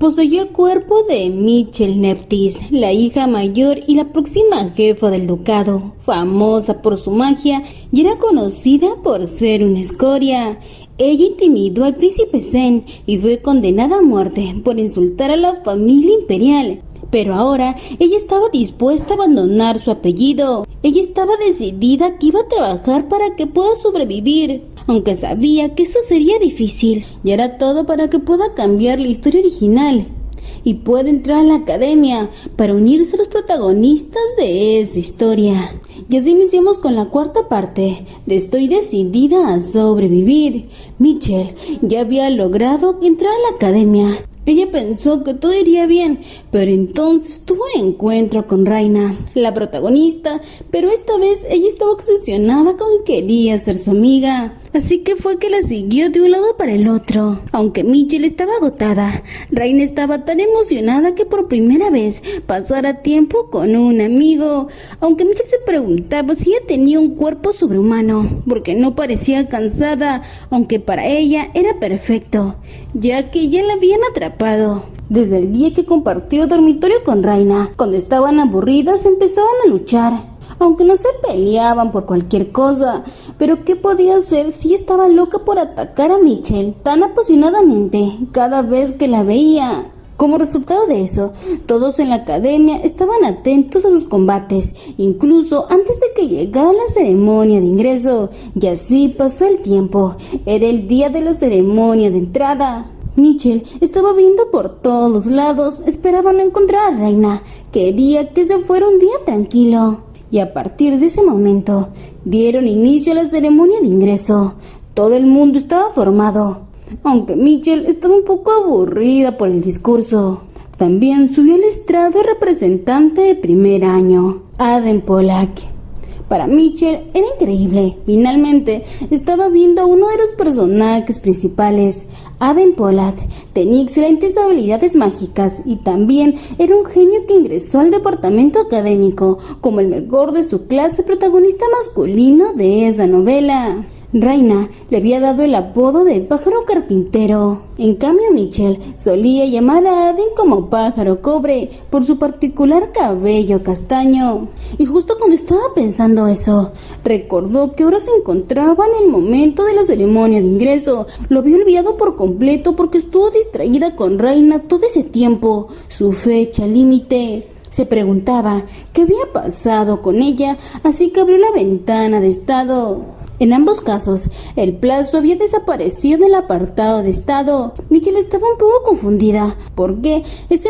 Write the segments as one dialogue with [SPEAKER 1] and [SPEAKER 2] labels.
[SPEAKER 1] poseyó el cuerpo de Mitchell Nephthys, la hija mayor y la próxima jefa del ducado, famosa por su magia y era conocida por ser una escoria. Ella intimidó al príncipe Zen y fue condenada a muerte por insultar a la familia imperial. Pero ahora ella estaba dispuesta a abandonar su apellido. Ella estaba decidida que iba a trabajar para que pueda sobrevivir, aunque sabía que eso sería difícil. Y hará todo para que pueda cambiar la historia original y pueda entrar a la academia para unirse a los protagonistas de esa historia. Y así iniciamos con la cuarta parte de Estoy decidida a sobrevivir. Mitchell ya había logrado entrar a la academia. Ella pensó que todo iría bien, pero entonces tuvo un encuentro con Raina, la protagonista, pero esta vez ella estaba obsesionada con que quería ser su amiga. Así que fue que la siguió de un lado para el otro. Aunque Mitchell estaba agotada, Raina estaba tan emocionada que por primera vez pasara tiempo con un amigo. Aunque Mitchell se preguntaba si ella tenía un cuerpo sobrehumano, porque no parecía cansada, aunque para ella era perfecto, ya que ya la habían atrapado. Desde el día que compartió dormitorio con Raina, cuando estaban aburridas empezaban a luchar. Aunque no se peleaban por cualquier cosa, pero ¿qué podía hacer si estaba loca por atacar a Mitchell tan apasionadamente cada vez que la veía? Como resultado de eso, todos en la academia estaban atentos a sus combates, incluso antes de que llegara la ceremonia de ingreso, y así pasó el tiempo. Era el día de la ceremonia de entrada. Mitchell estaba viendo por todos los lados, esperaba no encontrar a Raina, quería que se fuera un día tranquilo. Y a partir de ese momento, dieron inicio a la ceremonia de ingreso. Todo el mundo estaba formado, aunque Mitchell estaba un poco aburrida por el discurso. También subió al estrado el representante de primer año, Adam Pollack. Para Mitchell era increíble. Finalmente estaba viendo a uno de los personajes principales. Adam Pollack tenía excelentes habilidades mágicas y también era un genio que ingresó al departamento académico como el mejor de su clase, protagonista masculino de esa novela. Raina le había dado el apodo de pájaro carpintero. En cambio, Mitchell solía llamar a Adam como pájaro cobre por su particular cabello castaño. Y justo cuando estaba pensando eso, recordó que ahora se encontraba en el momento de la ceremonia de ingreso. Lo había olvidado por completo porque estuvo distraída con Raina todo ese tiempo, su fecha límite. Se preguntaba qué había pasado con ella, así que abrió la ventana de estado. En ambos casos, el plazo había desaparecido del apartado de estado. Mitchell estaba un poco confundida. ¿Por qué esa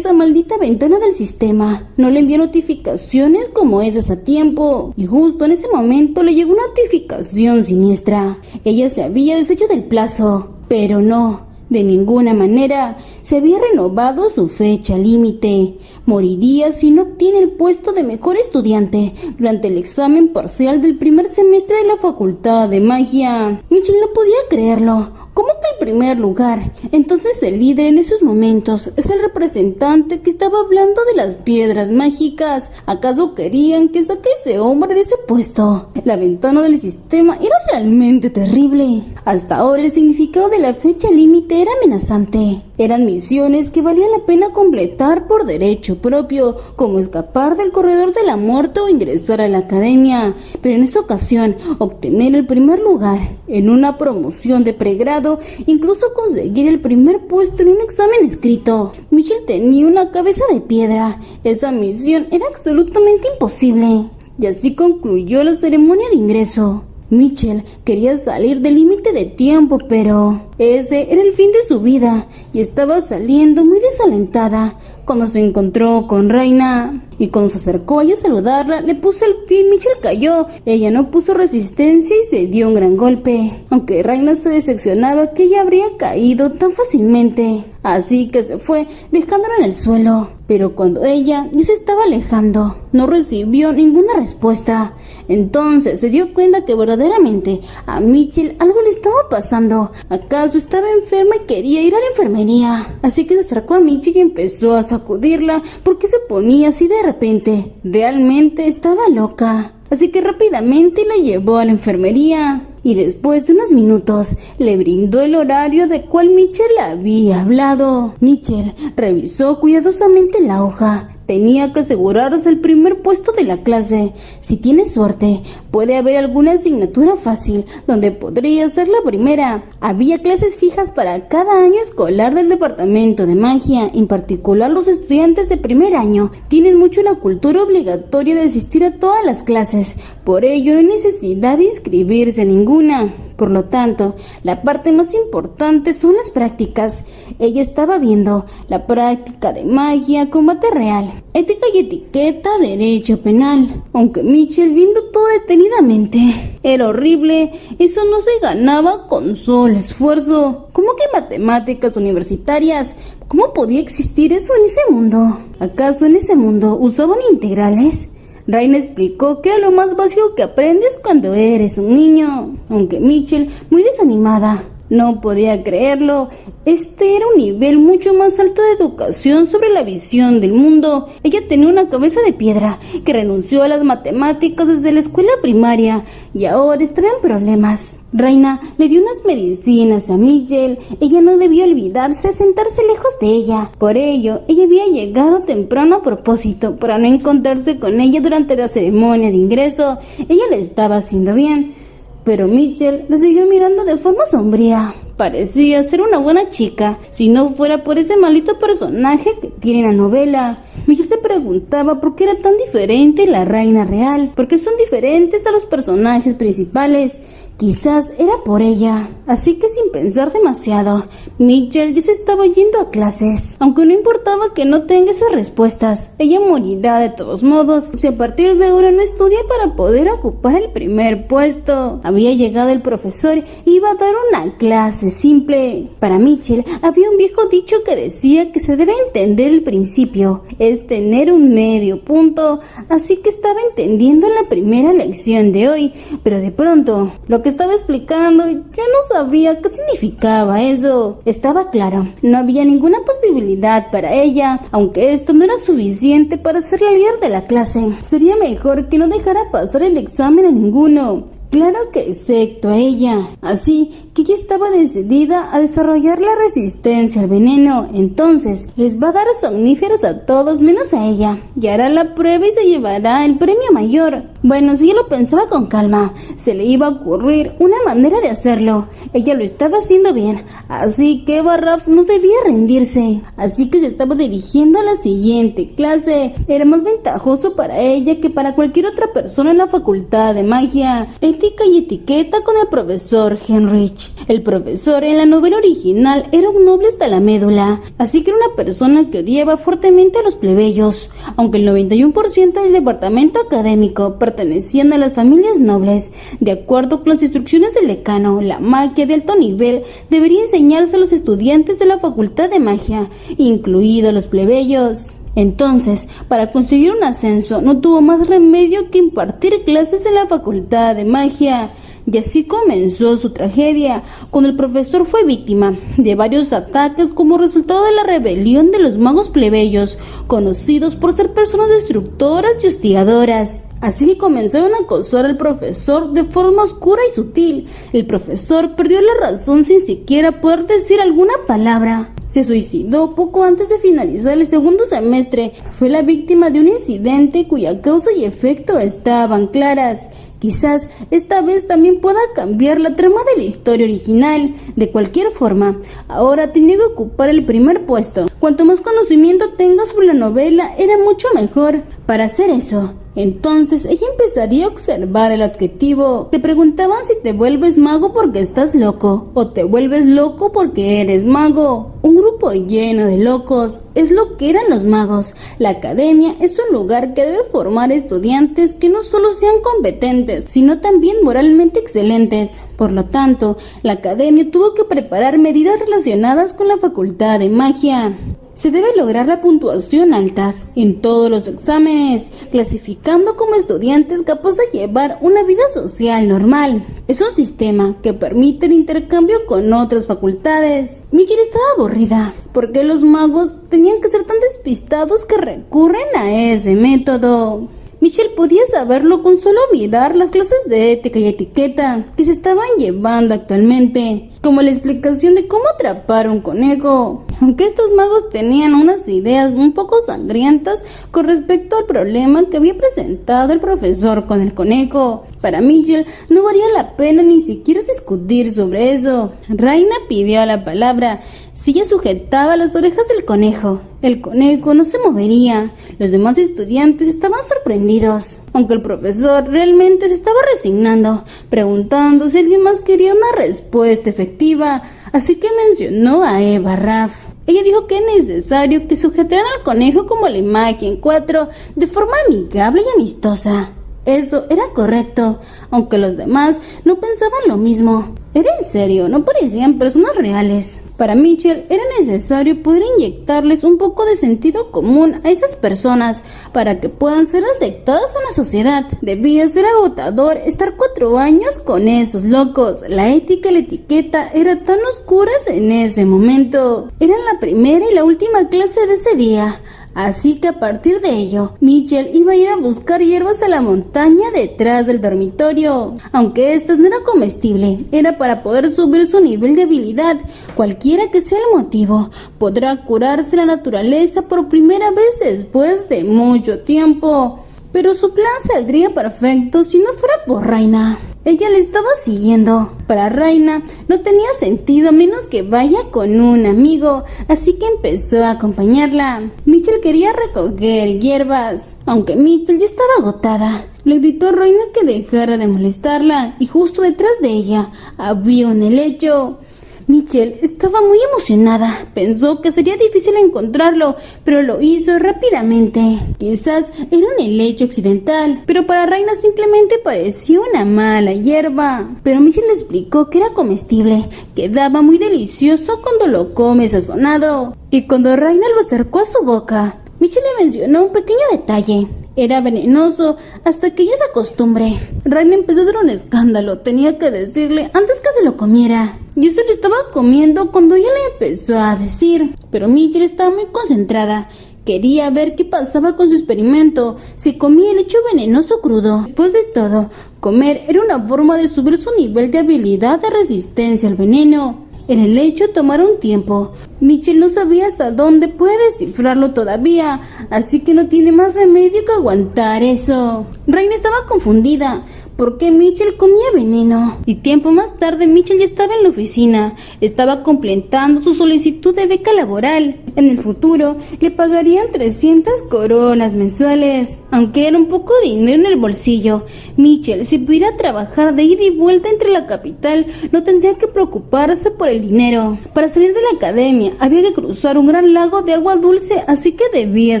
[SPEAKER 1] maldita ventana del sistema no le envía notificaciones como esas a tiempo? Y justo en ese momento le llegó una notificación siniestra. Ella se había deshecho del plazo, pero no. De ninguna manera se había renovado su fecha límite. Moriría si no obtiene el puesto de mejor estudiante durante el examen parcial del primer semestre de la Facultad de Magia. Mitchell no podía creerlo. ¿Cómo que el primer lugar? Entonces el líder en esos momentos es el representante que estaba hablando de las piedras mágicas. ¿Acaso querían que saque a ese hombre de ese puesto? La ventana del sistema era realmente terrible. Hasta ahora el significado de la fecha límite era amenazante. Eran misiones que valía la pena completar por derecho propio, como escapar del corredor de la muerte o ingresar a la academia. Pero en esa ocasión, obtener el primer lugar en una promoción de pregrado, incluso conseguir el primer puesto en un examen escrito. Mitchell tenía una cabeza de piedra. Esa misión era absolutamente imposible. Y así concluyó la ceremonia de ingreso. Mitchell quería salir del límite de tiempo, pero ese era el fin de su vida y estaba saliendo muy desalentada cuando se encontró con Raina. Y cuando se acercó a ella a saludarla, le puso el pie y Mitchell cayó. Ella no puso resistencia y se dio un gran golpe, aunque Raina se decepcionaba que ella habría caído tan fácilmente. Así que se fue, dejándola en el suelo. Pero cuando ella ya se estaba alejando, no recibió ninguna respuesta. Entonces se dio cuenta que verdaderamente a Mitchell algo le estaba pasando. ¿Acaso estaba enferma y quería ir a la enfermería? Así que se acercó a Mitchell y empezó a sacudirla. ¿Por qué se ponía así de repente? Realmente estaba loca. Así que rápidamente la llevó a la enfermería. y después de unos minutos le brindó el horario de cual Mitchell había hablado. Mitchell revisó cuidadosamente la hoja. Tenía que asegurarse el primer puesto de la clase. Si tiene suerte, puede haber alguna asignatura fácil donde podría ser la primera. Había clases fijas para cada año escolar del departamento de magia. En particular, los estudiantes de primer año tienen mucho la cultura obligatoria de asistir a todas las clases. Por ello, no hay necesidad de inscribirse a ninguna. Por lo tanto, la parte más importante son las prácticas. Ella estaba viendo la práctica de magia, combate real, ética y etiqueta, derecho penal. Aunque Mitchell, viendo todo detenidamente, era horrible, eso no se ganaba con solo esfuerzo. ¿Cómo que matemáticas universitarias? ¿Cómo podía existir eso en ese mundo? ¿Acaso en ese mundo usaban integrales? Raina explicó que era lo más básico que aprendes cuando eres un niño. Aunque Mitchell, muy desanimada, no podía creerlo. Este era un nivel mucho más alto de educación sobre la visión del mundo. Ella tenía una cabeza de piedra que renunció a las matemáticas desde la escuela primaria y ahora estaba en problemas. Raina le dio unas medicinas a Mitchell. Ella no debía olvidarse de sentarse lejos de ella. Por ello, ella había llegado temprano a propósito para no encontrarse con ella durante la ceremonia de ingreso. Ella le estaba haciendo bien, pero Mitchell la siguió mirando de forma sombría. Parecía ser una buena chica, si no fuera por ese maldito personaje que tiene en la novela. Mitchell se preguntaba por qué era tan diferente la reina real, por qué son diferentes a los personajes principales. Quizás era por ella. Así que sin pensar demasiado, Mitchell ya se estaba yendo a clases. Aunque no importaba que no tenga esas respuestas, ella morirá de todos modos si a partir de ahora no estudia para poder ocupar el primer puesto. Había llegado el profesor y iba a dar una clase simple. Para Mitchell había un viejo dicho que decía que se debe entender el principio, es tener un medio punto. Así que estaba entendiendo la primera lección de hoy, pero de pronto lo que estaba explicando, yo no sabía qué significaba eso. Estaba claro, no había ninguna posibilidad para ella, aunque esto no era suficiente para ser la líder de la clase. Sería mejor que no dejara pasar el examen a ninguno. Claro que excepto a ella. Así que ella estaba decidida a desarrollar la resistencia al veneno. Entonces les va a dar somníferos a todos menos a ella, y hará la prueba y se llevará el premio mayor. Bueno, si ella lo pensaba con calma, se le iba a ocurrir una manera de hacerlo. Ella lo estaba haciendo bien, así que Barraf no debía rendirse. Así que se estaba dirigiendo a la siguiente clase. Era más ventajoso para ella que para cualquier otra persona en la facultad de magia. Ética y etiqueta con el profesor Henrich. El profesor en la novela original era un noble hasta la médula, así que era una persona que odiaba fuertemente a los plebeyos. Aunque el 91% del departamento académico pertenecían a las familias nobles, de acuerdo con las instrucciones del decano, la magia de alto nivel debería enseñarse a los estudiantes de la facultad de magia, incluidos los plebeyos. Entonces, para conseguir un ascenso, no tuvo más remedio que impartir clases en la facultad de magia. Y así comenzó su tragedia, cuando el profesor fue víctima de varios ataques como resultado de la rebelión de los magos plebeyos, conocidos por ser personas destructoras y hostigadoras. Así que comenzaron a acosar al profesor de forma oscura y sutil. El profesor perdió la razón sin siquiera poder decir alguna palabra. Se suicidó poco antes de finalizar el segundo semestre. Fue la víctima de un incidente cuya causa y efecto estaban claras. Quizás esta vez también pueda cambiar la trama de la historia original. De cualquier forma, ahora tenía que ocupar el primer puesto. Cuanto más conocimiento tengas sobre la novela, era mucho mejor. Para hacer eso, entonces ella empezaría a observar el objetivo. Te preguntaban si te vuelves mago porque estás loco, o te vuelves loco porque eres mago. Un grupo lleno de locos es lo que eran los magos. La academia es un lugar que debe formar estudiantes que no solo sean competentes, sino también moralmente excelentes. Por lo tanto, la academia tuvo que preparar medidas relacionadas con la facultad de magia. Se debe lograr la puntuación altas en todos los exámenes, clasificando como estudiantes capaces de llevar una vida social normal. Es un sistema que permite el intercambio con otras facultades. Mitchell estaba aburrida, porque los magos tenían que ser tan despistados que recurren a ese método. Mitchell podía saberlo con solo mirar las clases de ética y etiqueta que se estaban llevando actualmente, como la explicación de cómo atrapar un conejo. Aunque estos magos tenían unas ideas un poco sangrientas con respecto al problema que había presentado el profesor con el conejo, para Mitchell no valía la pena ni siquiera discutir sobre eso. Raina pidió la palabra. Si ella sujetaba las orejas del conejo, el conejo no se movería. Los demás estudiantes estaban sorprendidos, aunque el profesor realmente se estaba resignando, preguntando si alguien más quería una respuesta efectiva, así que mencionó a Eva Raff. Ella dijo que es necesario que sujetaran al conejo como la imagen 4, de forma amigable y amistosa. Eso era correcto, aunque los demás no pensaban lo mismo. Era en serio, no parecían personas reales. Para Mitchell era necesario poder inyectarles un poco de sentido común a esas personas para que puedan ser aceptadas en la sociedad. Debía ser agotador estar 4 años con esos locos. La ética y la etiqueta eran tan oscuras en ese momento. Eran la primera y la última clase de ese día. Así que a partir de ello, Mitchell iba a ir a buscar hierbas a la montaña detrás del dormitorio. Aunque esta no era comestible, era para poder subir su nivel de habilidad. Cualquiera que sea el motivo, podrá curarse la naturaleza por primera vez después de mucho tiempo. Pero su plan saldría perfecto si no fuera por Raina. Ella le estaba siguiendo. Para Raina no tenía sentido a menos que vaya con un amigo, así que empezó a acompañarla. Mitchell quería recoger hierbas, aunque Mitchell ya estaba agotada. Le gritó a Raina que dejara de molestarla y justo detrás de ella había un helecho. Mitchell estaba muy emocionada. Pensó que sería difícil encontrarlo, pero lo hizo rápidamente. Quizás era un helecho occidental, pero para Raina simplemente parecía una mala hierba. Pero Mitchell le explicó que era comestible, quedaba muy delicioso cuando lo come sazonado. Y cuando Raina lo acercó a su boca, Mitchell le mencionó un pequeño detalle. Era venenoso hasta que ella se acostumbre. Raina empezó a hacer un escándalo. Tenía que decirle antes que se lo comiera. Yo se lo estaba comiendo cuando ella le empezó a decir. Pero Mitchell estaba muy concentrada. Quería ver qué pasaba con su experimento, si comía el hecho venenoso crudo. Después de todo, comer era una forma de subir su nivel de habilidad de resistencia al veneno. El helecho tomará un tiempo. Mitchell no sabía hasta dónde puede descifrarlo todavía, así que no tiene más remedio que aguantar eso. Raina estaba confundida. ¿Por qué Mitchell comía veneno? Y tiempo más tarde Mitchell ya estaba en la oficina. Estaba completando su solicitud de beca laboral. En el futuro le pagarían 300 coronas mensuales. Aunque era un poco de dinero en el bolsillo, Mitchell, si pudiera trabajar de ida y vuelta entre la capital, no tendría que preocuparse por el dinero. Para salir de la academia había que cruzar un gran lago de agua dulce, así que debía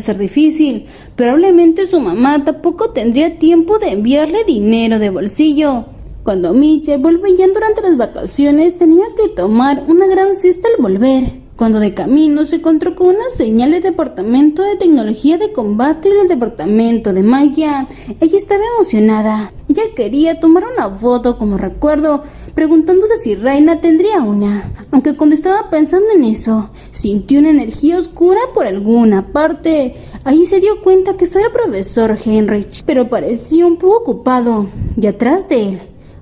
[SPEAKER 1] ser difícil. Probablemente su mamá tampoco tendría tiempo de enviarle dinero de bolsillo. Cuando Mitchell volvía durante las vacaciones, tenía que tomar una gran siesta al volver. Cuando de camino se encontró con una señal del departamento de tecnología de combate y del departamento de magia. Ella estaba emocionada. Ella quería tomar una foto como recuerdo, preguntándose si Raina tendría una. Aunque cuando estaba pensando en eso, sintió una energía oscura por alguna parte. Ahí se dio cuenta que estaba el profesor Heinrich, pero parecía un poco ocupado. Y atrás de él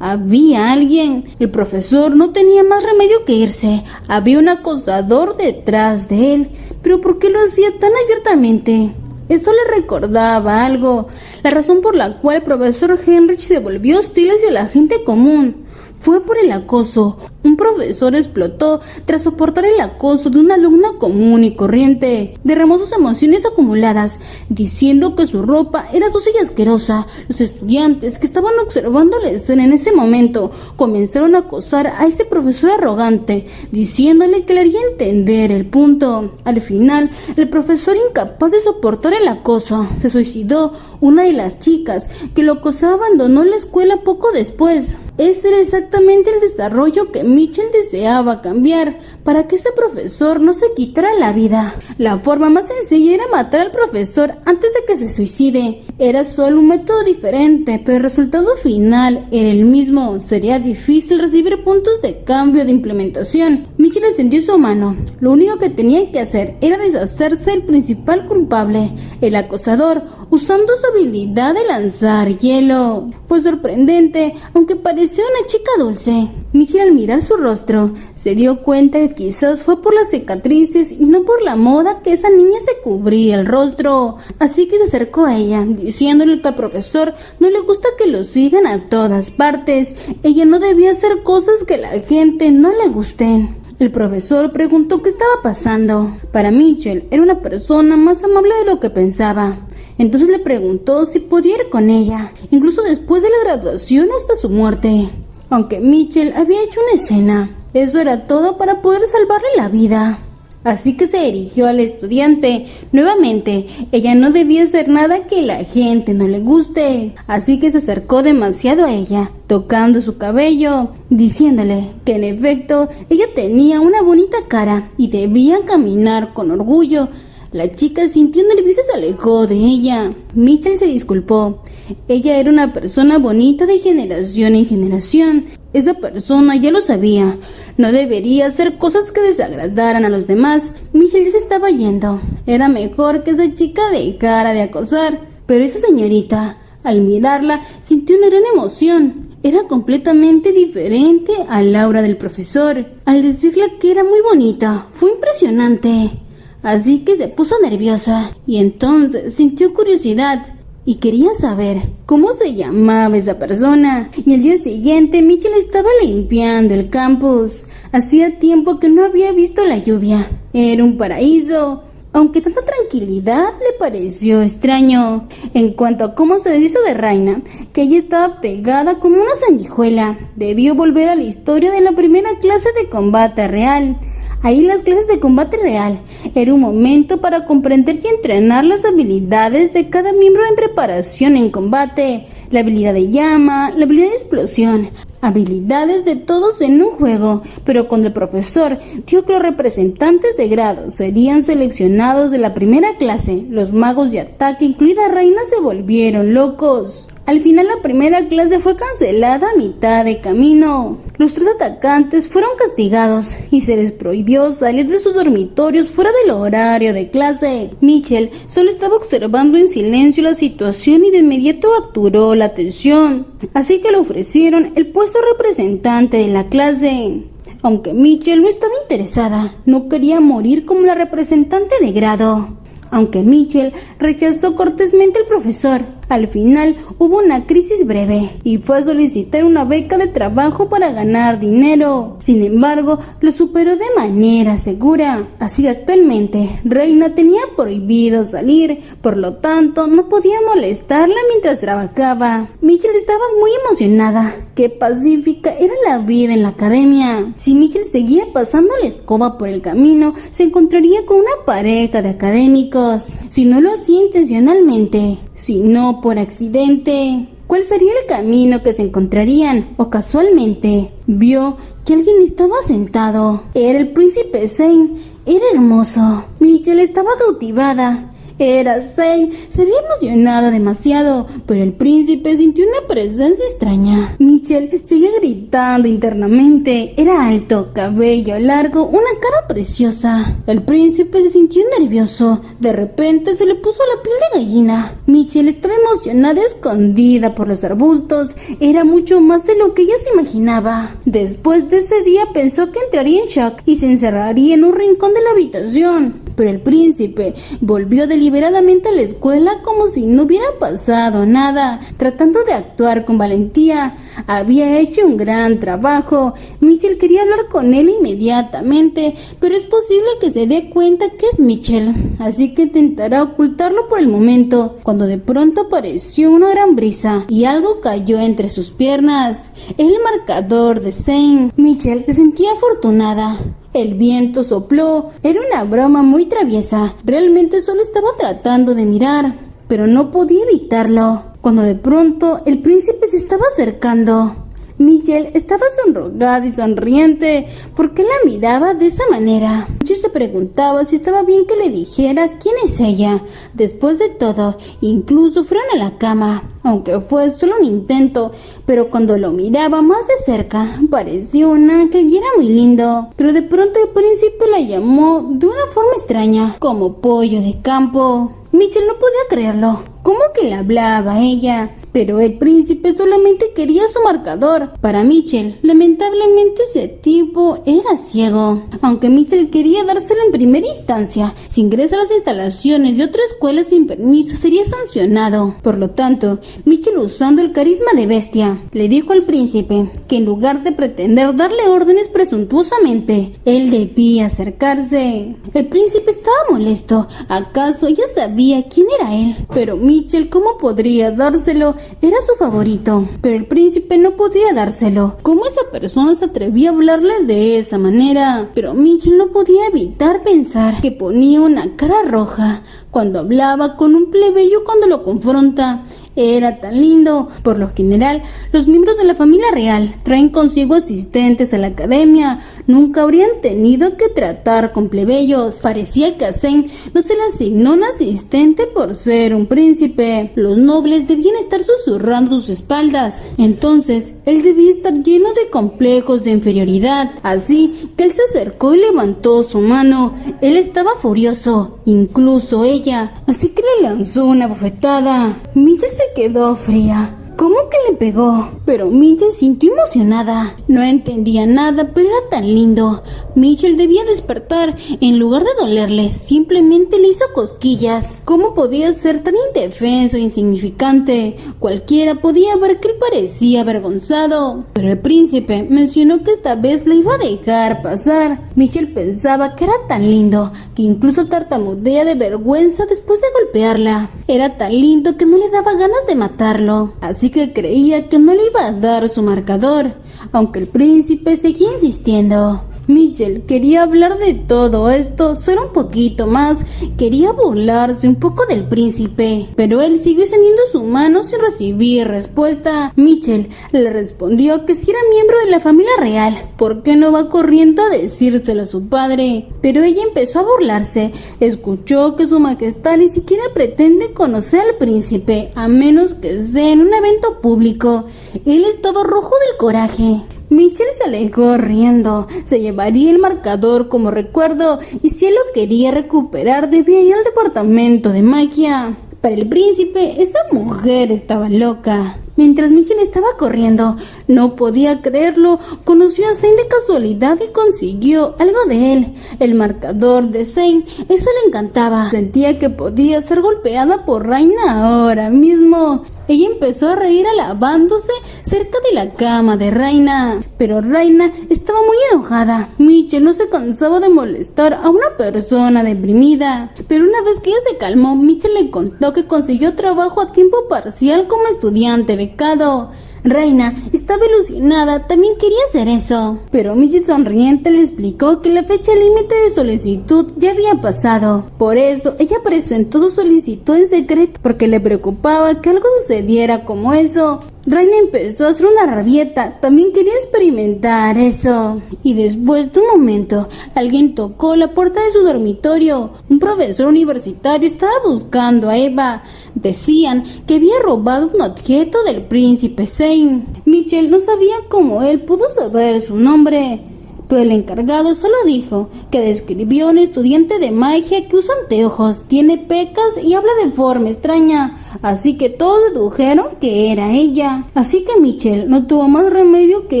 [SPEAKER 1] había alguien. El profesor no tenía más remedio que irse. Había un acosador detrás de él. ¿Pero por qué lo hacía tan abiertamente? Eso le recordaba algo. La razón por la cual el profesor Heinrich se volvió hostil hacia la gente común fue por el acoso. Un profesor explotó tras soportar el acoso de una alumna común y corriente. Derramó sus emociones acumuladas, diciendo que su ropa era sucia y asquerosa. Los estudiantes que estaban observando la escena en ese momento comenzaron a acosar a ese profesor arrogante, diciéndole que le haría entender el punto. Al final, el profesor, incapaz de soportar el acoso, se suicidó. Una de las chicas que lo acosaba abandonó la escuela poco después. Ese era exactamente el desarrollo que Mitchell deseaba cambiar para que ese profesor no se quitara la vida. La forma más sencilla era matar al profesor antes de que se suicide. Era solo un método diferente, pero el resultado final era el mismo. Sería difícil recibir puntos de cambio de implementación. Mitchell extendió su mano. Lo único que tenía que hacer era deshacerse del principal culpable, el acosador, usando su habilidad de lanzar hielo. Fue sorprendente, aunque parecía una chica dulce. Mitchell, al mirar su rostro, se dio cuenta que quizás fue por las cicatrices y no por la moda que esa niña se cubría el rostro. Así que se acercó a ella, diciéndole que al profesor no le gusta que lo sigan a todas partes. Ella no debía hacer cosas que a la gente no le gusten. El profesor preguntó qué estaba pasando. Para Mitchell era una persona más amable de lo que pensaba. Entonces le preguntó si podía ir con ella, incluso después de la graduación o hasta su muerte. Aunque Mitchell había hecho una escena, eso era todo para poder salvarle la vida. Así que se dirigió al estudiante. Nuevamente, ella no debía hacer nada que la gente no le guste. Así que se acercó demasiado a ella, tocando su cabello, diciéndole que en efecto ella tenía una bonita cara y debía caminar con orgullo. La chica, sintió nerviosa, se alejó de ella. Mitchell se disculpó. Ella era una persona bonita de generación en generación. Esa persona ya lo sabía. No debería hacer cosas que desagradaran a los demás. Mitchell ya se estaba yendo. Era mejor que esa chica dejara de acosar. Pero esa señorita, al mirarla, sintió una gran emoción. Era completamente diferente a Laura del profesor. Al decirle que era muy bonita, fue impresionante. Así que se puso nerviosa y entonces sintió curiosidad y quería saber cómo se llamaba esa persona. Y el día siguiente Mitchell estaba limpiando el campus. Hacía tiempo que no había visto la lluvia. Era un paraíso, aunque tanta tranquilidad le pareció extraño. En cuanto a cómo se deshizo de Raina, que ella estaba pegada como una sanguijuela, debió volver a la historia de la primera clase de combate real. Ahí las clases de combate real era un momento para comprender y entrenar las habilidades de cada miembro en preparación en combate. La habilidad de llama, la habilidad de explosión, habilidades de todos en un juego. Pero cuando el profesor dijo que los representantes de grado serían seleccionados de la primera clase, los magos de ataque, incluida Reina, se volvieron locos. Al final la primera clase fue cancelada a mitad de camino. Los 3 atacantes fueron castigados y se les prohibió salir de sus dormitorios fuera del horario de clase. Mitchell solo estaba observando en silencio la situación y de inmediato capturó la atención. Así que le ofrecieron el puesto de representante de la clase. Aunque Mitchell no estaba interesada, no quería morir como la representante de grado. Aunque Mitchell rechazó cortésmente al profesor, al final hubo una crisis breve y fue a solicitar una beca de trabajo para ganar dinero. Sin embargo, lo superó de manera segura. Así que actualmente Reina tenía prohibido salir, por lo tanto no podía molestarla mientras trabajaba. Mitchell estaba muy emocionada. Qué pacífica era la vida en la academia. Si Mitchell seguía pasando la escoba por el camino, se encontraría con una pareja de académicos. Si no lo hacía intencionalmente, sino por accidente, ¿cuál sería el camino que se encontrarían? O casualmente, vio que alguien estaba sentado. Era el príncipe Zane. Era hermoso. Mitchell estaba cautivada. Era Zane. Se había emocionado demasiado, pero el príncipe sintió una presencia extraña. Mitchell seguía gritando internamente. Era alto, cabello largo, una cara preciosa. El príncipe se sintió nervioso. De repente se le puso la piel de gallina. Mitchell estaba emocionada, escondida por los arbustos. Era mucho más de lo que ella se imaginaba. Después de ese día pensó que entraría en shock y se encerraría en un rincón de la habitación. Pero el príncipe volvió deliberadamente a la escuela como si no hubiera pasado nada, tratando de actuar con valentía. Había hecho un gran trabajo. Mitchell quería hablar con él inmediatamente, pero es posible que se dé cuenta que es Mitchell, así que intentará ocultarlo por el momento, cuando de pronto apareció una gran brisa y algo cayó entre sus piernas. El marcador de Zane. Mitchell se sentía afortunada. El viento sopló. Era una broma muy traviesa. Realmente solo estaba tratando de mirar, pero no podía evitarlo. Cuando de pronto el príncipe se estaba acercando. Mitchell estaba sonrojada y sonriente porque la miraba de esa manera. Mitchell se preguntaba si estaba bien que le dijera quién es ella. Después de todo, incluso fueron a la cama, aunque fue solo un intento, pero cuando lo miraba más de cerca, parecía un ángel y era muy lindo. Pero de pronto el príncipe la llamó de una forma extraña, como pollo de campo. Mitchell no podía creerlo. ¿Cómo que le hablaba a ella? Pero el príncipe solamente quería su marcador. Para Mitchell, lamentablemente ese tipo era ciego. Aunque Mitchell quería dárselo en primera instancia, si ingresa a las instalaciones de otra escuela sin permiso sería sancionado. Por lo tanto, Mitchell, usando el carisma de bestia, le dijo al príncipe que en lugar de pretender darle órdenes presuntuosamente, él debía acercarse. El príncipe estaba molesto. ¿Acaso ya sabía quién era él? Pero Mitchell, ¿cómo podría dárselo? Era su favorito, pero el príncipe no podía dárselo. ¿Cómo esa persona se atrevía a hablarle de esa manera? Pero Mitchell no podía evitar pensar que ponía una cara roja cuando hablaba con un plebeyo cuando lo confronta. Era tan lindo. Por lo general, los miembros de la familia real traen consigo asistentes a la academia. Nunca habrían tenido que tratar con plebeyos. Parecía que a Zane no se le asignó un asistente por ser un príncipe. Los nobles debían estar susurrando a sus espaldas. Entonces, él debía estar lleno de complejos de inferioridad. Así que él se acercó y levantó su mano. Él estaba furioso, incluso ella. Así que le lanzó una bofetada. Mitchell se quedó fría. ¿Cómo que le pegó? Pero Mitchell sintió emocionada. No entendía nada, pero era tan lindo. Mitchell debía despertar. En lugar de dolerle, simplemente le hizo cosquillas. ¿Cómo podía ser tan indefenso e insignificante? Cualquiera podía ver que él parecía avergonzado. Pero el príncipe mencionó que esta vez le iba a dejar pasar. Mitchell pensaba que era tan lindo que incluso tartamudea de vergüenza después de golpearla. Era tan lindo que no le daba ganas de matarlo. Así que creía que no le iba a dar su marcador, aunque el príncipe seguía insistiendo. Mitchell quería hablar de todo esto, solo un poquito más. Quería burlarse un poco del príncipe, pero él siguió extendiendo su mano sin recibir respuesta. Mitchell le respondió que si era miembro de la familia real, ¿por qué no va corriendo a decírselo a su padre? Pero ella empezó a burlarse. Escuchó que su majestad ni siquiera pretende conocer al príncipe, a menos que sea en un evento público. Él estaba rojo del coraje. Mitchell se alejó riendo. Se llevaría el marcador como recuerdo y si él lo quería recuperar debía ir al departamento de magia. Para el príncipe, esa mujer estaba loca. Mientras Mitchell estaba corriendo, no podía creerlo. Conoció a Zane de casualidad y consiguió algo de él, el marcador de Zane. Eso le encantaba. Sentía que podía ser golpeada por Raina ahora mismo. Ella empezó a reír alabándose cerca de la cama de Raina, pero Raina estaba muy enojada. Mitchell no se cansaba de molestar a una persona deprimida, pero una vez que ella se calmó, Mitchell le contó que consiguió trabajo a tiempo parcial como estudiante becado. Raina estaba ilusionada, también quería hacer eso, pero Mitchell sonriente le explicó que la fecha límite de solicitud ya había pasado. Por eso ella presentó su solicitud en secreto, porque le preocupaba que algo sucediera como eso. Raina empezó a hacer una rabieta, también quería experimentar eso. Y después de un momento, alguien tocó la puerta de su dormitorio. Un profesor universitario estaba buscando a Eva. Decían que había robado un objeto del príncipe Zane. Mitchell no sabía cómo él pudo saber su nombre, pero el encargado solo dijo que describió a un estudiante de magia que usa anteojos, tiene pecas y habla de forma extraña, así que todos dedujeron que era ella. Así que Mitchell no tuvo más remedio que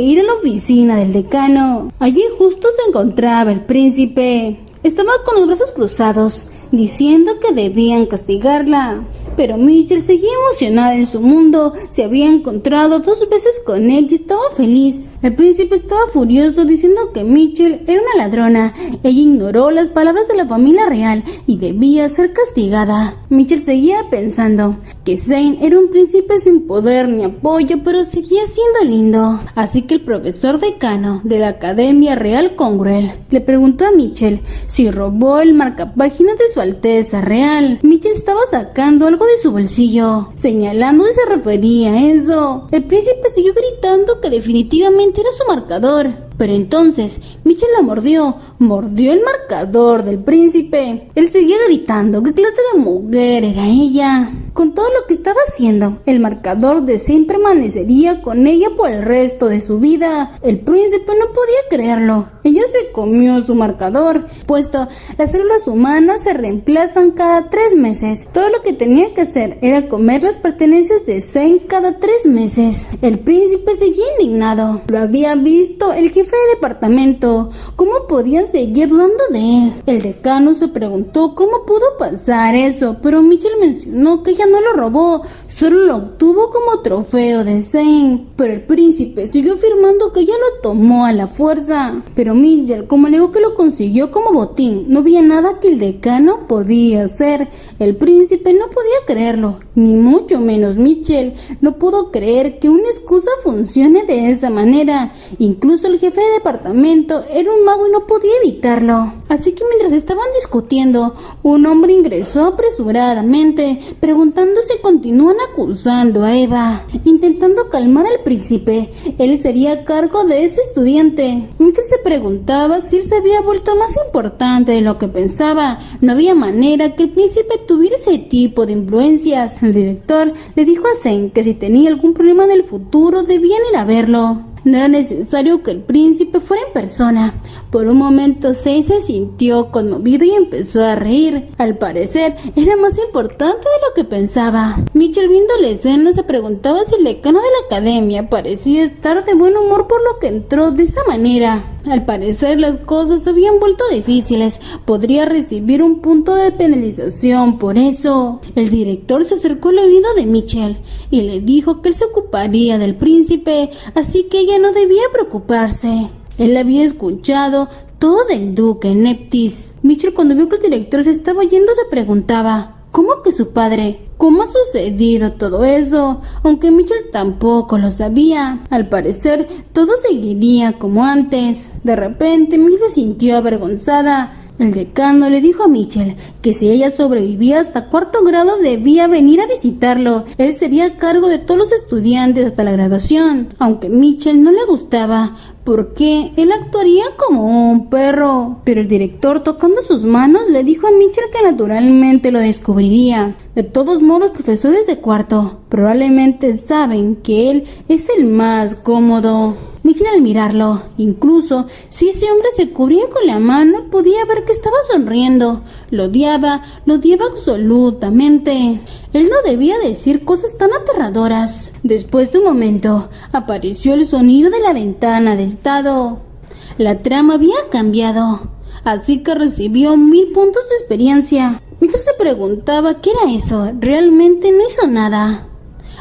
[SPEAKER 1] ir a la oficina del decano. Allí justo se encontraba el príncipe. Estaba con los brazos cruzados, diciendo que debían castigarla. Pero Mitchell seguía emocionada en su mundo. Se había encontrado 2 veces con él y estaba feliz. El príncipe estaba furioso diciendo que Mitchell era una ladrona. Ella ignoró las palabras de la familia real y debía ser castigada. Mitchell seguía pensando que Zane era un príncipe sin poder ni apoyo, pero seguía siendo lindo. Así que el profesor decano de la Academia Real Congruel le preguntó a Mitchell si robó el marcapáginas de su Alteza Real. Mitchell estaba sacando algo algo de su bolsillo, señalando que se refería a eso. El príncipe siguió gritando que definitivamente era su marcador. Pero entonces Mitchell la mordió el marcador del príncipe. Él seguía gritando qué clase de mujer era ella. Con todo lo que estaba haciendo, el marcador de Zane permanecería con ella por el resto de su vida. El príncipe no podía creerlo. Ella se comió su marcador, puesto las células humanas se reemplazan cada 3 meses. Todo lo que tenía que hacer era comer las pertenencias de Zane cada 3 meses. El príncipe seguía indignado. Lo había visto el jefe de departamento. ¿Cómo podían seguir dudando de él? El decano se preguntó cómo pudo pasar eso, pero Mitchell mencionó que ella no lo robó, solo lo obtuvo como trofeo de Zane. Pero el príncipe siguió afirmando que ella lo tomó a la fuerza. Pero Mitchell, como alegó que lo consiguió como botín, no había nada que el decano podía hacer. El príncipe no podía creerlo, ni mucho menos Mitchell. No pudo creer que una excusa funcione de esa manera. Incluso el jefe de departamento era un mago y no podía evitarlo. Así que mientras estaban discutiendo, un hombre ingresó apresuradamente, preguntando si continúan acusando a Eva, intentando calmar al príncipe. Él sería a cargo de ese estudiante. Mitchell se preguntaba si él se había vuelto más importante de lo que pensaba. No había manera que el príncipe tuviera ese tipo de influencias. El director le dijo a Zane que si tenía algún problema en el futuro debían ir a verlo. No era necesario que el príncipe fuera en persona. Por un momento Zane se sintió conmovido y empezó a reír. Al parecer era más importante de lo que pensaba. Mitchell, viendo la escena, se preguntaba si el decano de la academia parecía estar de buen humor por lo que entró de esa manera. Al parecer las cosas se habían vuelto difíciles. Podría recibir un punto de penalización por eso. El director se acercó al oído de Mitchell y le dijo que él se ocuparía del príncipe, así que ella no debía preocuparse. Él había escuchado todo del duque Neptis. Mitchell, cuando vio que el director se estaba yendo, se preguntaba: ¿cómo que su padre? ¿Cómo ha sucedido todo eso? Aunque Mitchell tampoco lo sabía. Al parecer, todo seguiría como antes. De repente, Mitchell se sintió avergonzada. El decano le dijo a Mitchell que si ella sobrevivía hasta 4º grado debía venir a visitarlo. Él sería a cargo de todos los estudiantes hasta la graduación. Aunque Mitchell no le gustaba, porque él actuaría como un perro. Pero el director, tocando sus manos, le dijo a Mitchell que naturalmente lo descubriría. De todos modos, profesores de cuarto probablemente saben que él es el más cómodo. Mitchell, al mirarlo, incluso si ese hombre se cubría con la mano, podía ver que estaba sonriendo. Lo odiaba absolutamente. Él no debía decir cosas tan aterradoras. Después de un momento, apareció el sonido de la ventana de estado. La trama había cambiado, así que recibió 1000 puntos de experiencia. Mitchell se preguntaba qué era eso. Realmente no hizo nada.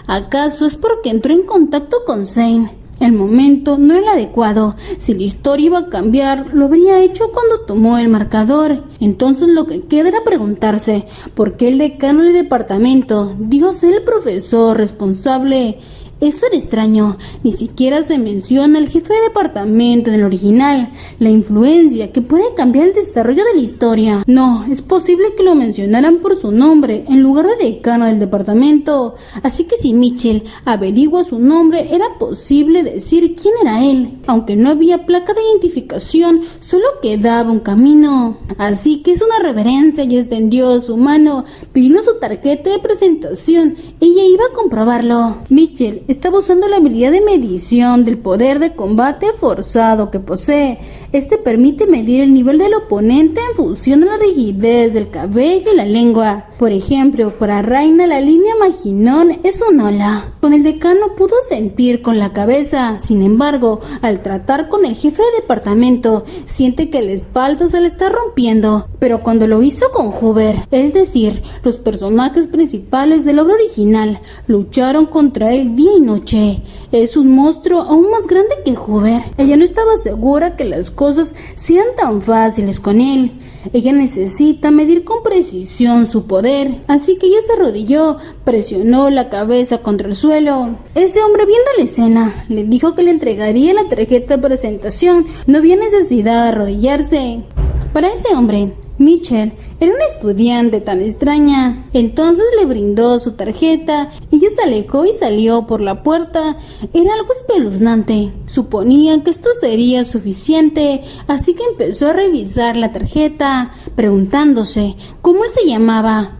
[SPEAKER 1] ¿Acaso es porque entró en contacto con Zane? El momento no era el adecuado. Si la historia iba a cambiar, lo habría hecho cuando tomó el marcador. Entonces lo que queda era preguntarse por qué el decano del departamento dijo a ser el profesor responsable. Eso era extraño. Ni siquiera se menciona al jefe de departamento en el original. La influencia que puede cambiar el desarrollo de la historia. No, es posible que lo mencionaran por su nombre en lugar de decano del departamento. Así que si Mitchell averigua su nombre, era posible decir quién era él. Aunque no había placa de identificación, solo quedaba un camino. Así que hizo una reverencia y extendió su mano, pidiendo su tarjeta de presentación. Ella iba a comprobarlo. Mitchell estaba usando la habilidad de medición del poder de combate forzado que posee. Este permite medir el nivel del oponente en función a la rigidez del cabello y la lengua. Por ejemplo, para Raina la línea Maginón es un hola. Con el decano pudo sentir con la cabeza. Sin embargo, al tratar con el jefe de departamento, siente que la espalda se le está rompiendo. Pero cuando lo hizo con Hoover, es decir, los personajes principales de la obra original, lucharon contra él día y noche. Es un monstruo aún más grande que Hoover. Ella no estaba segura que las cosas sean tan fáciles con él. Ella necesita medir con precisión su poder, así que ella se arrodilló, presionó la cabeza contra el suelo. Ese hombre, viendo la escena, le dijo que le entregaría la tarjeta de presentación. No había necesidad de arrodillarse. Para ese hombre, Mitchell era una estudiante tan extraña. Entonces le brindó su tarjeta. Ella se alejó y salió por la puerta. Era algo espeluznante. Suponía que esto sería suficiente, así que empezó a revisar la tarjeta, preguntándose cómo él se llamaba.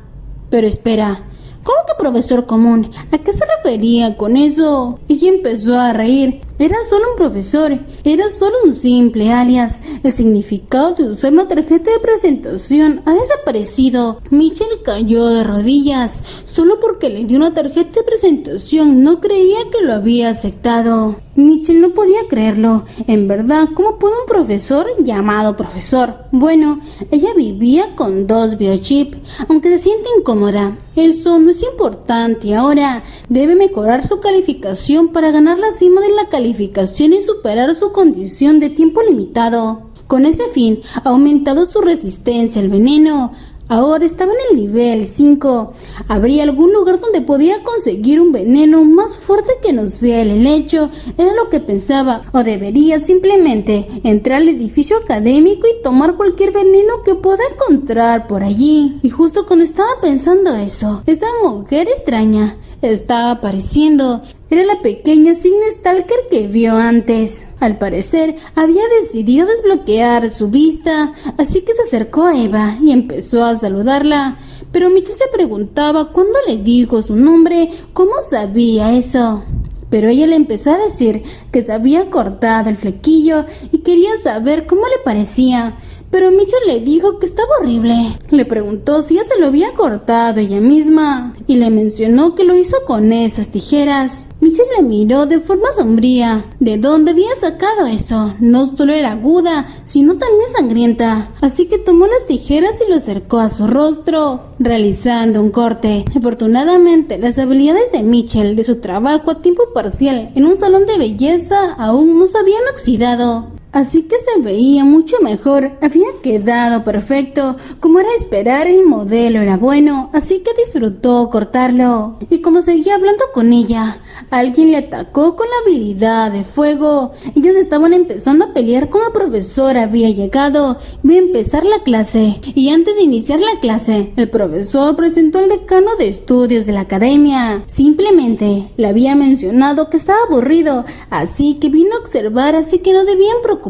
[SPEAKER 1] Pero espera, ¿cómo que profesor común? ¿A qué se refería con eso? Ella empezó a reír. Era solo un profesor, era solo un simple alias. El significado de usar una tarjeta de presentación ha desaparecido. Mitchell cayó de rodillas. Solo porque le dio una tarjeta de presentación no creía que lo había aceptado. Mitchell no podía creerlo. En verdad, ¿cómo puede un profesor llamado profesor? Bueno, ella vivía con 2 biochips, aunque se siente incómoda. Eso no es importante ahora. Debe mejorar su calificación para ganar la cima de la calificación y superar su condición de tiempo limitado. Con ese fin, ha aumentado su resistencia al veneno. Ahora estaba en el nivel 5. ¿Habría algún lugar donde podía conseguir un veneno más fuerte que no sea el helecho? Era lo que pensaba. O debería simplemente entrar al edificio académico y tomar cualquier veneno que pueda encontrar por allí. Y justo cuando estaba pensando eso, esa mujer extraña estaba apareciendo. Era la pequeña Signe Stalker que vio antes. Al parecer, había decidido desbloquear su vista, así que se acercó a Eva y empezó a saludarla. Pero Mitchell se preguntaba cuándo le dijo su nombre, ¿cómo sabía eso? Pero ella le empezó a decir que se había cortado el flequillo y quería saber cómo le parecía. Pero Mitchell le dijo que estaba horrible. Le preguntó si ya se lo había cortado ella misma y le mencionó que lo hizo con esas tijeras. Mitchell le miró de forma sombría. ¿De dónde había sacado eso? No solo era aguda, sino también sangrienta. Así que tomó las tijeras y lo acercó a su rostro, realizando un corte. Afortunadamente, las habilidades de Mitchell de su trabajo a tiempo parcial en un salón de belleza aún no se habían oxidado. Así que se veía mucho mejor, había quedado perfecto. Como era de esperar, el modelo era bueno, así que disfrutó cortarlo. Y como seguía hablando con ella, alguien le atacó con la habilidad de fuego. Ellos estaban empezando a pelear cuando la profesora había llegado. Iba a empezar la clase, y antes de iniciar la clase, el profesor presentó al decano de estudios de la academia. Simplemente le había mencionado que estaba aburrido, así que vino a observar, así que no debían preocuparse.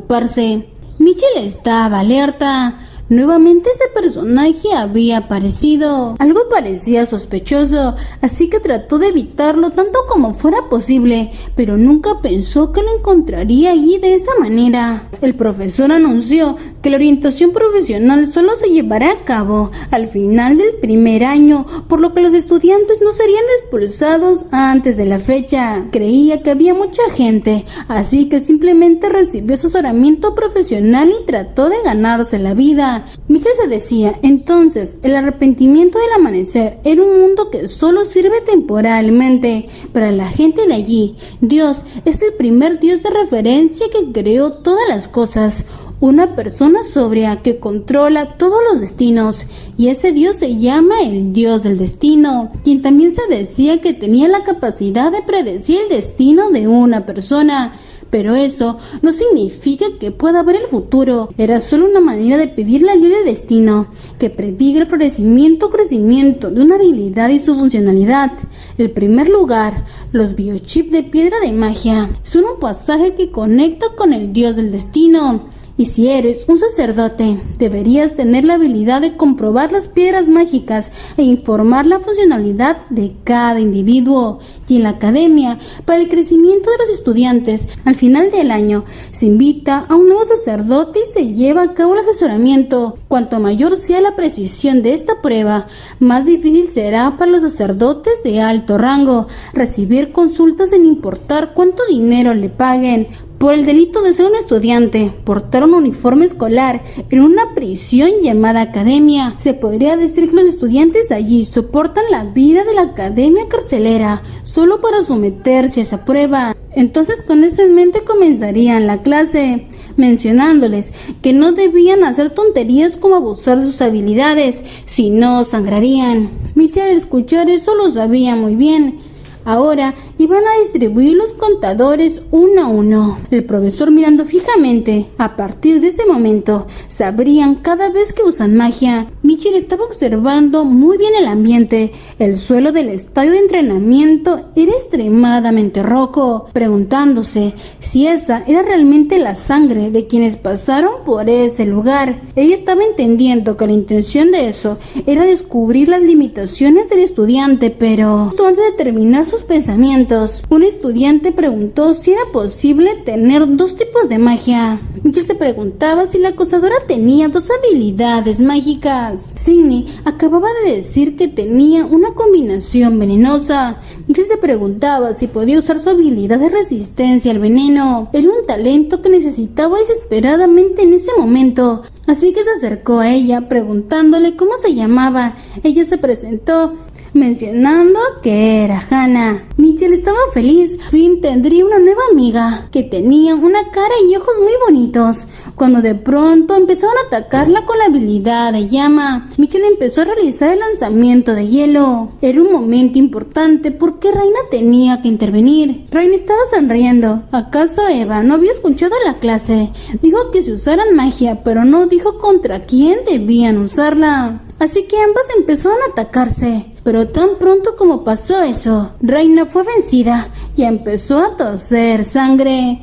[SPEAKER 1] Mitchell estaba alerta. Nuevamente ese personaje había aparecido. Algo parecía sospechoso, así que trató de evitarlo tanto como fuera posible, pero nunca pensó que lo encontraría allí de esa manera. El profesor anunció que la orientación profesional solo se llevará a cabo al final del primer año, por lo que los estudiantes no serían expulsados antes de la fecha. Creía que había mucha gente, así que simplemente recibió asesoramiento profesional y trató de ganarse la vida. Mitchell se decía entonces, el arrepentimiento del amanecer era un mundo que solo sirve temporalmente para la gente de allí. Dios es el primer Dios de referencia que creó todas las cosas. Una persona sobria que controla todos los destinos, y ese Dios se llama el Dios del destino, quien también se decía que tenía la capacidad de predecir el destino de una persona. Pero eso no significa que pueda ver el futuro. Era solo una manera de pedir la ley de destino, que prediga el florecimiento o crecimiento de una habilidad y su funcionalidad. En primer lugar, los biochips de piedra de magia son un pasaje que conecta con el Dios del destino. Y si eres un sacerdote, deberías tener la habilidad de comprobar las piedras mágicas e informar la funcionalidad de cada individuo. Y en la academia, para el crecimiento de los estudiantes, al final del año, se invita a un nuevo sacerdote y se lleva a cabo el asesoramiento. Cuanto mayor sea la precisión de esta prueba, más difícil será para los sacerdotes de alto rango recibir consultas sin importar cuánto dinero le paguen. Por el delito de ser un estudiante, portar un uniforme escolar en una prisión llamada academia. Se podría decir que los estudiantes allí soportan la vida de la academia carcelera solo para someterse a esa prueba. Entonces con eso en mente comenzarían la clase, mencionándoles que no debían hacer tonterías como abusar de sus habilidades, si no sangrarían. Mitchell al escuchar eso lo sabía muy bien. Ahora iban a distribuir los contadores uno a uno. El profesor mirando fijamente. A partir de ese momento, sabrían cada vez que usan magia. Mitchell estaba observando muy bien el ambiente. El suelo del estadio de entrenamiento era extremadamente rojo, preguntándose si esa era realmente la sangre de quienes pasaron por ese lugar. Ella estaba entendiendo que la intención de eso era descubrir las limitaciones del estudiante, pero justo antes de terminar sus pensamientos, un estudiante preguntó si era posible tener dos tipos de magia. Mitchell se preguntaba si la acosadora tenía dos habilidades mágicas. Sidney acababa de decir que tenía una combinación venenosa. Mitchell se preguntaba si podía usar su habilidad de resistencia al veneno. Era un talento que necesitaba desesperadamente en ese momento. Así que se acercó a ella preguntándole cómo se llamaba. Ella se presentó mencionando que era Hannah. Mitchell estaba feliz. Finn tendría una nueva amiga que tenía una cara y ojos muy bonitos. Cuando de pronto empezaron a atacarla con la habilidad de llama, Mitchell empezó a realizar el lanzamiento de hielo. Era un momento importante porque Raina tenía que intervenir. Raina estaba sonriendo. ¿Acaso Eva no había escuchado la clase? Dijo que se usaran magia, pero no dijo contra quién debían usarla. Así que ambas empezaron a atacarse. Pero tan pronto como pasó eso, Raina fue vencida y empezó a toser sangre.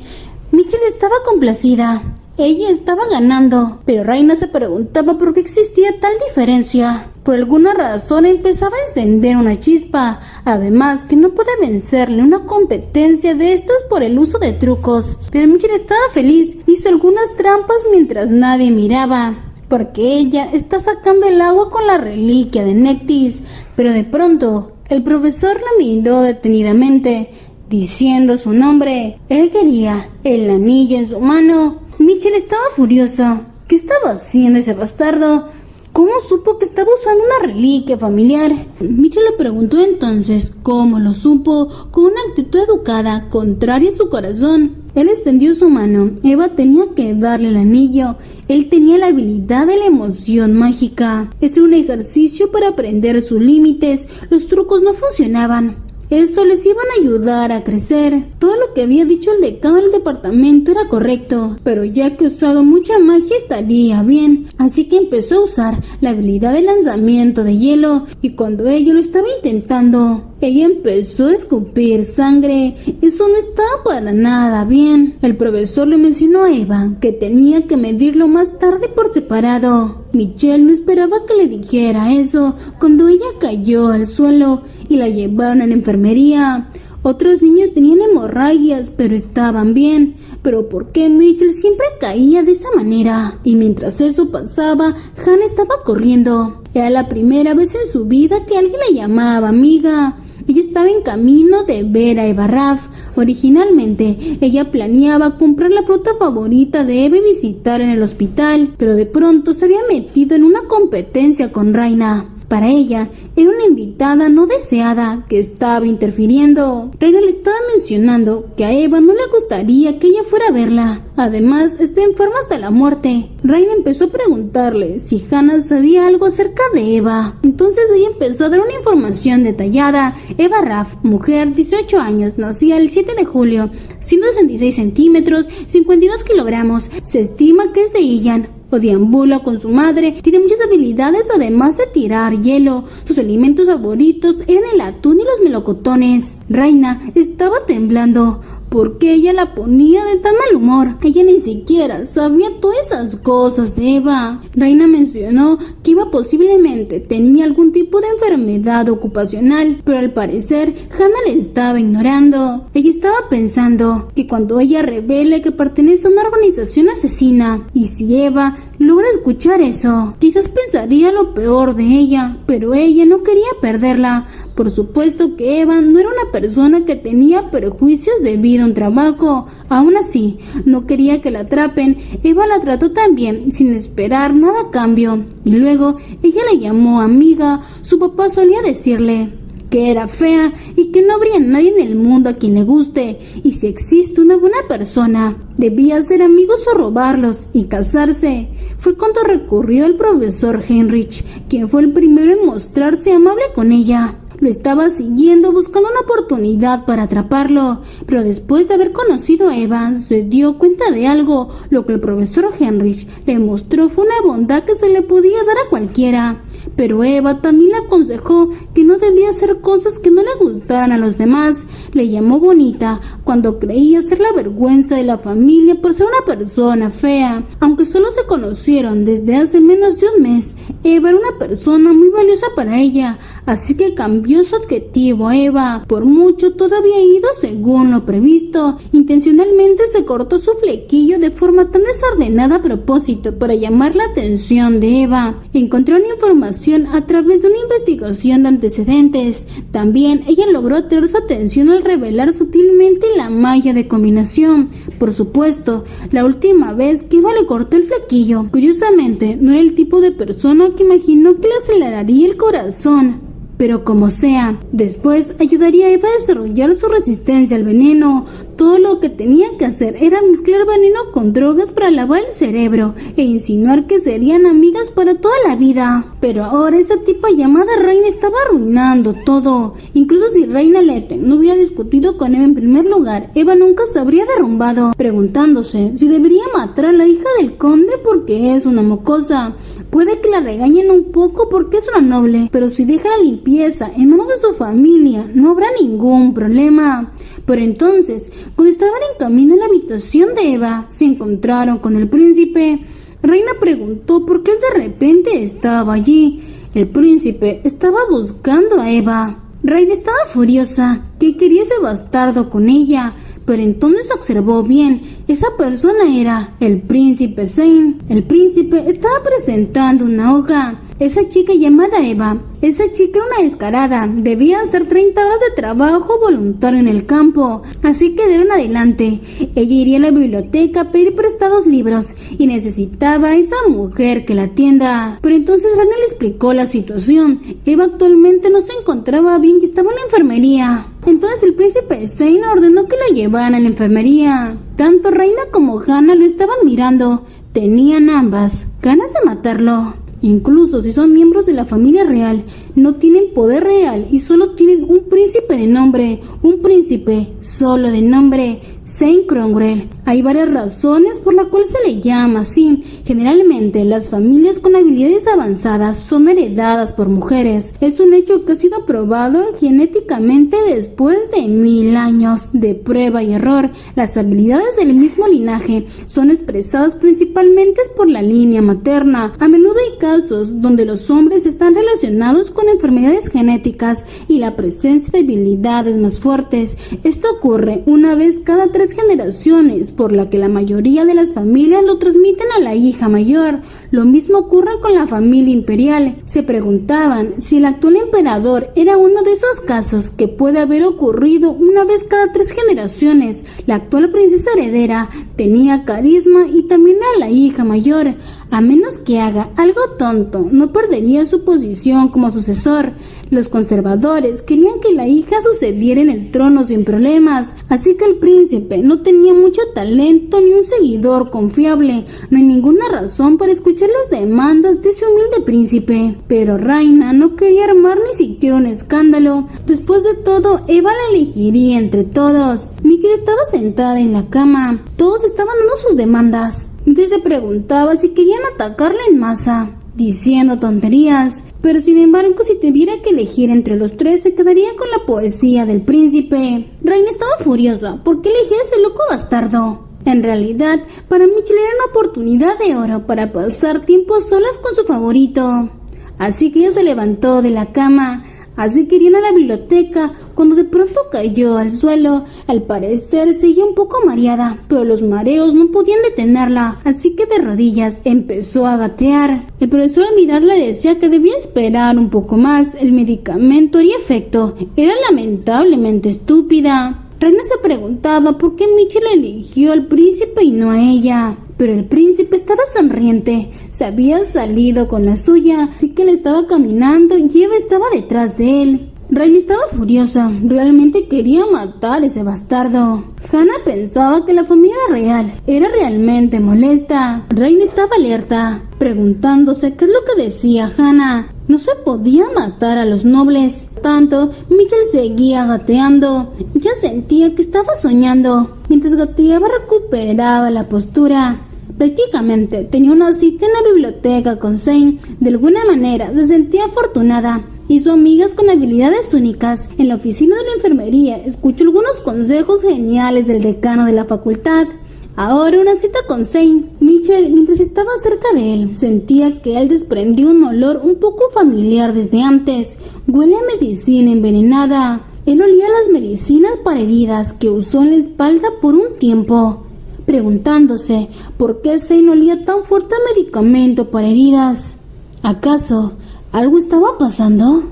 [SPEAKER 1] Mitchell estaba complacida. Ella estaba ganando, pero Raina se preguntaba por qué existía tal diferencia. Por alguna razón empezaba a encender una chispa. Además que no puede vencerle una competencia de estas por el uso de trucos. Pero Mitchell estaba feliz. Hizo algunas trampas mientras nadie miraba, porque ella está sacando el agua con la reliquia de Nectis. Pero de pronto, el profesor la miró detenidamente, diciendo su nombre. Él quería el anillo en su mano. Mitchell estaba furioso. ¿Qué estaba haciendo ese bastardo? ¿Cómo supo que estaba usando una reliquia familiar? Mitchell le preguntó entonces cómo lo supo, con una actitud educada, contraria a su corazón. Él extendió su mano. Eva tenía que darle el anillo. Él tenía la habilidad de la emoción mágica. Este era un ejercicio para aprender sus límites. Los trucos no funcionaban. Eso les iban a ayudar a crecer. Todo lo que había dicho el decano del departamento era correcto, pero ya que ha usado mucha magia estaría bien. Así que empezó a usar la habilidad de lanzamiento de hielo, y cuando ella lo estaba intentando, ella empezó a escupir sangre. Eso no estaba para nada bien. El profesor le mencionó a Eva que tenía que medirlo más tarde por separado. Mitchell no esperaba que le dijera eso cuando ella cayó al suelo y la llevaron a la enfermería. Otros niños tenían hemorragias, pero estaban bien. Pero ¿por qué Mitchell siempre caía de esa manera? Y mientras eso pasaba, Hannah estaba corriendo. Era la primera vez en su vida que alguien la llamaba amiga. Ella estaba en camino de ver a Eva Raff. Originalmente, ella planeaba comprar la fruta favorita de Eva y visitar en el hospital, pero de pronto se había metido en una competencia con Raina. Para ella, era una invitada no deseada que estaba interfiriendo. Raina le estaba mencionando que a Eva no le gustaría que ella fuera a verla. Además, está enferma hasta la muerte. Raina empezó a preguntarle si Hannah sabía algo acerca de Eva. Entonces ella empezó a dar una información detallada. Eva Raff, mujer, 18 años, nacida el 7 de julio, 166 centímetros, 52 kilogramos. Se estima que es de Ian. O deambula con su madre, tiene muchas habilidades además de tirar hielo. Sus alimentos favoritos eran el atún y los melocotones. Raina estaba temblando porque ella la ponía de tan mal humor. Ella ni siquiera sabía todas esas cosas de Eva. Raina mencionó que Eva posiblemente tenía algún tipo de enfermedad ocupacional, pero al parecer Hannah le estaba ignorando. Ella estaba pensando que cuando ella revele que pertenece a una organización asesina, y si Eva logra escuchar eso, quizás pensaría lo peor de ella, pero ella no quería perderla. Por supuesto que Eva no era una persona que tenía prejuicios debido a un trabajo. Aún así, no quería que la atrapen. Eva la trató tan bien, sin esperar nada a cambio. Y luego, ella la llamó amiga. Su papá solía decirle que era fea y que no habría nadie en el mundo a quien le guste. Y si existe una buena persona, debía ser amigos o robarlos y casarse. Fue cuando recurrió al profesor Heinrich, quien fue el primero en mostrarse amable con ella. lo estaba siguiendo buscando una oportunidad para atraparlo, pero después de haber conocido a Eva, se dio cuenta de algo. Lo que el profesor Heinrich le mostró fue una bondad que se le podía dar a cualquiera. Pero Eva también le aconsejó que no debía hacer cosas que no le gustaran a los demás. Le llamó bonita cuando creía ser la vergüenza de la familia por ser una persona fea. Aunque solo se conocieron desde hace menos de un mes, Eva era una persona muy valiosa para ella, así que cambió su adjetivo a Eva. Por mucho todo había ido según lo previsto. Intencionalmente se cortó su flequillo de forma tan desordenada a propósito para llamar la atención de Eva. Encontró una información a través de una investigación de antecedentes. También ella logró atraer su atención al revelar sutilmente la malla de combinación. Por supuesto, la última vez que Eva le cortó el flequillo, curiosamente, no era el tipo de persona que imaginó que le aceleraría el corazón. Pero como sea, después ayudaría a Eva a desarrollar su resistencia al veneno. Todo lo que tenía que hacer era mezclar veneno con drogas para lavar el cerebro e insinuar que serían amigas para toda la vida. Pero ahora esa tipa llamada Reina estaba arruinando todo. Incluso si Reina Leten no hubiera discutido con Eva en primer lugar, Eva nunca se habría derrumbado, preguntándose si debería matar a la hija del conde porque es una mocosa. Puede que la regañen un poco porque es una noble, pero si deja la limpieza en manos de su familia, no habrá ningún problema. Pero entonces, cuando estaban en camino a la habitación de Eva, se encontraron con el príncipe. Reina preguntó por qué él de repente estaba allí. El príncipe estaba buscando a Eva. Reina estaba furiosa, que quería ese bastardo con ella. Pero entonces observó bien, esa persona era el príncipe Zane. El príncipe estaba presentando una hoja. Esa chica llamada Eva, esa chica era una descarada, debía hacer 30 horas de trabajo voluntario en el campo, así que de ahora en adelante, ella iría a la biblioteca a pedir prestados libros y necesitaba a esa mujer que la atienda. Pero entonces Rana le explicó la situación. Eva actualmente no se encontraba bien y estaba en la enfermería. Entonces el príncipe Zane ordenó que la llevaran a la enfermería. Tanto Reina como Hannah lo estaban mirando. Tenían ambas ganas de matarlo. Incluso si son miembros de la familia real, no tienen poder real y solo tienen un príncipe de nombre, un príncipe solo de nombre, Zane Cromwell. Hay varias razones por las cuales se le llama así. Generalmente las familias con habilidades avanzadas son heredadas por mujeres. Es un hecho que ha sido probado genéticamente después de 1000 años de prueba y error. Las habilidades del mismo linaje son expresadas principalmente por la línea materna. A menudo hay casos donde los hombres están relacionados con enfermedades genéticas y la presencia de habilidades más fuertes. Esto ocurre una vez cada 3 generaciones, por la que la mayoría de las familias lo transmiten a la hija mayor. Lo mismo ocurre con la familia imperial. Se preguntaban si el actual emperador era uno de esos casos que puede haber ocurrido una vez cada 3 generaciones. La actual princesa heredera tenía carisma y también era la hija mayor. A menos que haga algo tonto, no perdería su posición como sucesor. Los conservadores querían que la hija sucediera en el trono sin problemas, así que el príncipe no tenía mucho talento ni un seguidor confiable. No hay ninguna razón para escuchar las demandas de ese humilde príncipe. Pero Reina no quería armar ni siquiera un escándalo. Después de todo, Eva la elegiría entre todos. Mikkel estaba sentada en la cama. Todos estaban dando sus demandas. Mikkel se preguntaba si querían atacarla en masa, diciendo tonterías. Pero sin embargo, si tuviera que elegir entre los 3, se quedaría con la poesía del príncipe. Reina estaba furiosa. ¿Por qué elegía a ese loco bastardo? En realidad, para Mitchell era una oportunidad de oro para pasar tiempo solas con su favorito. Así que ella se levantó de la cama. Así querían a la biblioteca cuando de pronto cayó al suelo. Al parecer seguía un poco mareada, pero los mareos no podían detenerla, así que de rodillas empezó a gatear. El profesor al mirarla decía que debía esperar un poco más. El medicamento haría efecto. Era lamentablemente estúpida. Reina se preguntaba por qué Mitchell eligió al príncipe y no a ella. Pero el príncipe estaba sonriente. Se había salido con la suya, así que él estaba caminando y Eva estaba detrás de él. Reina estaba furiosa. Realmente quería matar a ese bastardo. Hannah pensaba que la familia real era realmente molesta. Reina estaba alerta, preguntándose qué es lo que decía Hannah. No se podía matar a los nobles. Tanto, Mitchell seguía gateando. Ya sentía que estaba soñando. Mientras gateaba recuperaba la postura. Prácticamente tenía una cita en la biblioteca con Zane. De alguna manera se sentía afortunada. Hizo amigas con habilidades únicas. En la oficina de la enfermería escuchó algunos consejos geniales del decano de la facultad. Ahora una cita con Zane. Mitchell, mientras estaba cerca de él, sentía que él desprendía un olor un poco familiar desde antes. Huele a medicina envenenada. Él olía las medicinas para heridas que usó en la espalda por un tiempo, preguntándose por qué Zane olía tan fuerte a medicamento para heridas. ¿Acaso algo estaba pasando?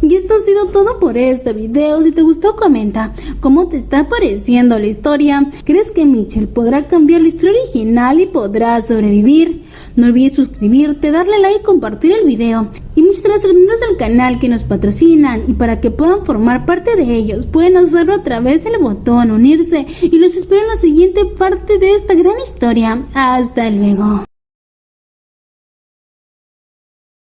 [SPEAKER 1] Y esto ha sido todo por este video. Si te gustó, comenta cómo te está pareciendo la historia. ¿Crees que Mitchell podrá cambiar la historia original y podrá sobrevivir? No olvides suscribirte, darle like y compartir el video. Y muchas gracias a los miembros del canal que nos patrocinan. Y para que puedan formar parte de ellos, pueden hacerlo a través del botón unirse. Y los espero en la siguiente parte de esta gran historia. Hasta luego.